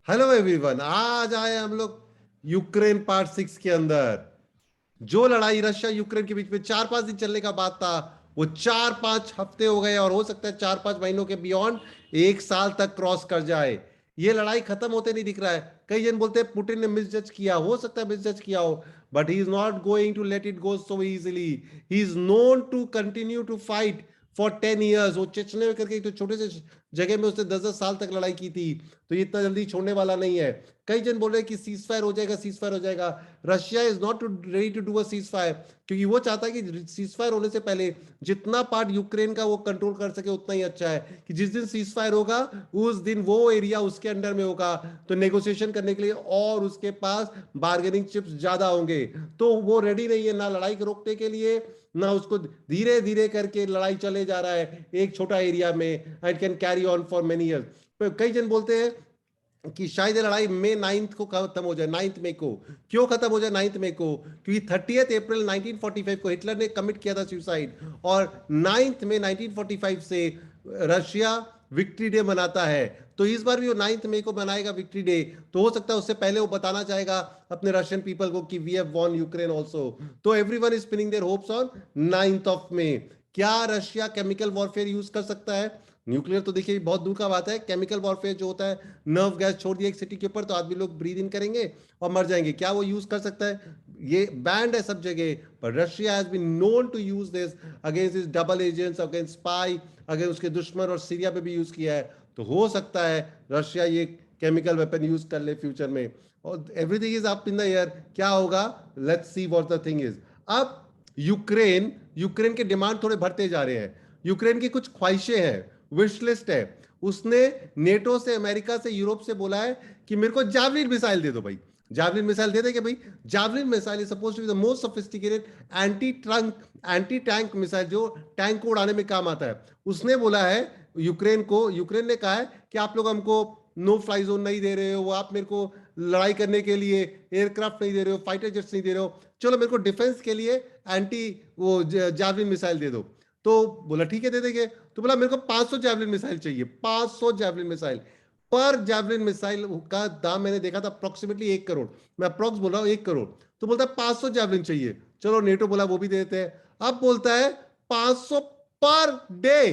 Hello everyone, आज आए हम लोग यूक्रेन पार्ट 6 के अंदर। जो लड़ाई रशिया यूक्रेन के बीच में 4-5 दिन चलने का बात था, वो 4-5 हफ्ते हो गए और हो सकता है 4-5 महीनों के बियॉन्ड 1 साल तक क्रॉस कर जाए। ये लड़ाई खत्म होते नहीं दिख रहा है। कई जन बोलते हैं पुतिन ने मिसजज किया, हो सकता है मिसजज किया हो, but he is not going to let it go so easily. He is known to continue to fight for 10 years। वो चेचने में करके एक तो छोटे से जगह में उसने 10-10 साल तक लड़ाई की थी, तो ये इतना जल्दी छोड़ने वाला नहीं है। कई जन बोल रहे हैं कि सीज फायर हो जाएगा, सीज फायर हो जाएगा। Russia is not ready to do a ceasefire, क्योंकि वो चाहता है कि सीज फायर होने से पहले जितना पार्ट यूक्रेन का वो कंट्रोल कर सके उतना ही अच्छा है, कि जिस दिन सीज फायर होगा उस दिन वो एरिया उसके अंडर में होगा, तो नेगोशिएशन करने के लिए और उसके पास बार्गेनिंग चिप्स ज्यादा होंगे। तो वो रेडी नहीं है ना लड़ाई को रोकने के लिए, ना उसको धीरे धीरे करके लड़ाई चले जा रहा है एक छोटा एरिया में, it can carry on for many years. कई जन बोलते हैं कि शायद ये लड़ाई मई 9 को खत्म हो जाए, 9 मई को। क्यों खत्म हो जाए 9 मई को? क्योंकि 30 अप्रैल 1945 को हिटलर ने कमिट किया था सुसाइड, और 9 मई 1945 से रशिया विक्ट्री डे मनाता है। तो इस बार भी वो 9 मई को मनाएगा विक्ट्री डे। तो हो सकता है उससे पहले वो बताना चाहेगा अपने रशियन पीपल को कि we have won Ukraine also. तो everyone is pinning their hopes on 9 May. क्या रशिया केमिकल वॉरफेयर यूज कर सकता है? न्यूक्लियर तो देखिए बहुत दूर का बात है। केमिकल वॉरफेयर जो होता है, नर्व गैस छोड़ दिया एक सिटी के ऊपर तो आदमी लोग ब्रीद इन करेंगे और मर जाएंगे, क्या वो यूज कर सकता है? ये बैंड है सब जगह, पर Russia has been known to use this against is double agents, against spy, against उसके दुश्मन, और सीरिया पे भी यूज किया है। तो हो सकता है रशिया ये केमिकल वेपन यूज कर ले फ्यूचर में, और everything is up in the air. क्या होगा, let's see what the thing is. अब यूक्रेन यूक्रेन के डिमांड थोड़े बढ़ते जा रहे हैं। यूक्रेन की कुछ ख्वाहिशें हैं, विश लिस्ट है। उसने नेटो से, अमेरिका से, यूरोप से बोला है कि मेरे को जावलिन मिसाइल दे दो भाई। जावलिन मिसाइल दे देंगे भाई। Javelin missile is suppose to be the most sophisticated anti tank missile, जो टैंक को उड़ाने में काम आता है। उसने बोला है यूक्रेन को, यूक्रेन ने कहा है कि आप लोग हमको नो फ्लाई जोन नहीं दे रहे हो, आप मेरे को लड़ाई करने के लिए एयरक्राफ्ट नहीं दे रहे हो, फाइटर जेट्स नहीं दे रहे हो, चलो मेरे को डिफेंस के लिए एंटी वो जावलिन मिसाइल दे दो। तो बोला ठीक है दे देंगे। तो बोला मेरे को 500 जैवलिन मिसाइल चाहिए, 500 जैवलिन मिसाइल। पर जैवलिन मिसाइल का दाम मैंने देखा था अप्रोक्सीमेटली 1 करोड़। मैं अप्रोक्स बोल रहा हूँ 1 करोड़। तो बोलता है 500 जैवलिन चाहिए। चलो नेटो बोला वो भी दे देते हैं। अब बोलता है 500 पर डे,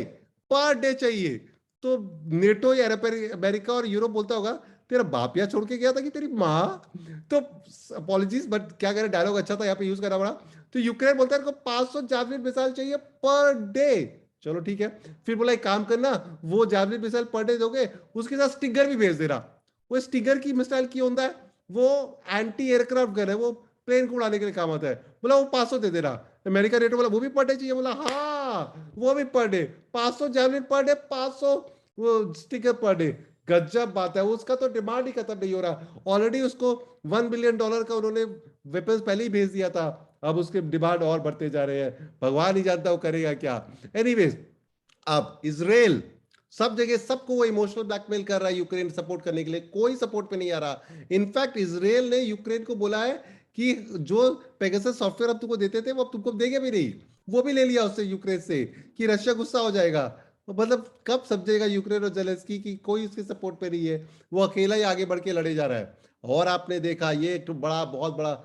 पर डे चाहिए। तो नेटो या अमेरिका और यूरोप बोलता होगा तेरा बाप यहाँ छोड़ के गया था कि तेरी माँ। तो अपॉलॉजीज, बट क्या करें, डायलॉग अच्छा था, यहाँ पे यूज करना पड़ा। तो यूक्रेन बोलता है 500 जैवलिन मिसाइल चाहिए पर डे। चलो ठीक है। फिर बोला एक काम करना, वो जैवलिन मिसाइल पर डे दोगे, उसके साथ स्टिगर भी भेज देना। वो स्टिगर की मिसाइल की होता है, वो एंटी एयरक्राफ्ट गन है, वो प्लेन को उड़ाने के लिए काम आता है। बोला वो 500 दे देना। अमेरिका रेट बोला वो भी पर डे चाहिए। बोला हाँ वो भी per day, 500 javelin per day, 500 वो स्टिकर पर डे। गजब बात है, उसका तो डिमांड ही खत्म नहीं हो रहा। ऑलरेडी उसको $1 बिलियन का उन्होंने वेपन्स पहले ही भेज दिया था, अब उसके डिमांड और बढ़ते जा रहे हैं। भगवान ही जानता वो करेगा क्या। एनीवेज, अब इसराइल सब जगह सबको वो इमोशनल ब्लैकमेल कर रहा है यूक्रेन सपोर्ट करने के लिए, कोई सपोर्ट पे नहीं आ रहा। इनफैक्ट इसराइल ने यूक्रेन को बोला है कि जो पेगासस सॉफ्टवेयर अब तुमको देते थे वो अब तुमको देंगे भी नहीं। वो भी ले लिया उससे यूक्रेन से, कि रशिया गुस्सा हो जाएगा। तो मतलब कब समझेगा यूक्रेन और जेलेंस्की की कोई उसके सपोर्ट पे नहीं है, वो अकेला ही आगे बढ़ के लड़े जा रहा है। और आपने देखा ये एक तो बड़ा, बहुत बड़ा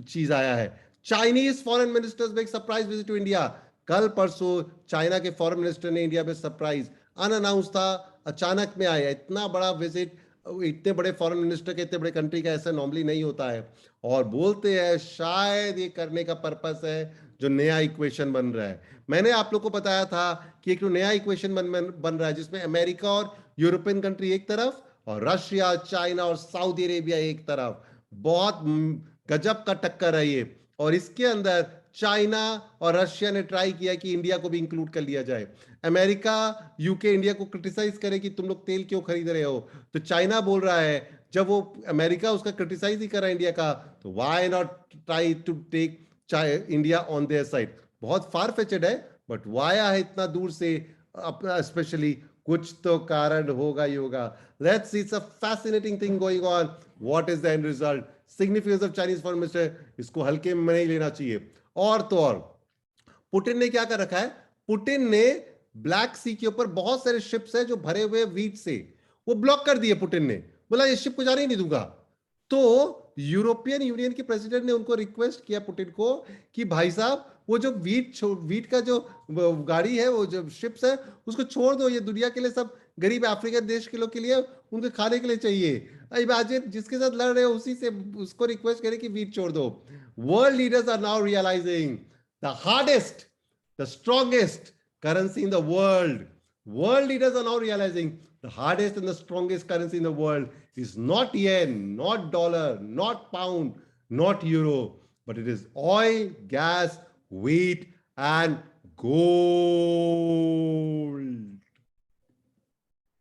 चीज आया है। Chinese foreign ministers make surprise visit to India. कल परसों चाइना के फॉरेन मिनिस्टर ने इंडिया में सरप्राइज, अनअनाउंस था, अचानक में आया इतना बड़ा विजिट। इतने बड़े फॉरेन मिनिस्टर के इतने बड़े कंट्री का ऐसा नॉर्मली नहीं होता है। और बोलते हैं शायद ये करने का पर्पस है जो नया इक्वेशन बन रहा है। मैंने आप लोग को बताया था कि एक नया इक्वेशन बन रहा है जिसमें अमेरिका और यूरोपियन कंट्री एक तरफ, और रशिया, चाइना और सऊदी अरेबिया एक तरफ। बहुत गजब का टक्कर है ये। और इसके अंदर चाइना और रशिया ने ट्राई किया कि इंडिया को भी इंक्लूड कर लिया जाए। अमेरिका, यूके इंडिया को क्रिटिसाइज करे कि तुम लोग तेल क्यों खरीद रहे हो, तो चाइना बोल रहा है, जब वो अमेरिका उसका क्रिटिसाइज ही कर रहा है इंडिया का, तो why not try to take India on their side. बहुत फार फेचेड है, बट वाया है इतना दूर से अपना, स्पेशली कुछ तो कारण होगा ही होगा। Let's see, it's a fascinating thing going on. What is the end result? Significance of Chinese foreign minister, इसको हल्के में नहीं लेना चाहिए। और तो और पुतिन ने क्या कर रखा है, पुतिन ने ब्लैक सी के ऊपर बहुत सारे शिप्स है जो भरे हुए वीट से, वो ब्लॉक कर दिए पुतिन ने। बोला ये शिप को जाने ही नहीं दूंगा। तो यूरोपियन यूनियन के प्रेसिडेंट ने उनको रिक्वेस्ट किया पुतिन को कि भाई साहब वो जो वीट का जो गाड़ी है, वो जो शिप्स है, उसको छोड़ दो, ये दुनिया के लिए, सब गरीब अफ्रीकन देश के लोग के लिए, उनके खाने के लिए चाहिए। इमेजिन, जिसके साथ लड़ रहे हो उसी से उसको रिक्वेस्ट करें कि वीट छोड़ दो। World leaders are now realising the hardest, the strongest currency in the world. World leaders are now realizing the hardest and the strongest currency in the world is not yen, not dollar, not pound, not euro, but it is oil, gas, wheat, and gold.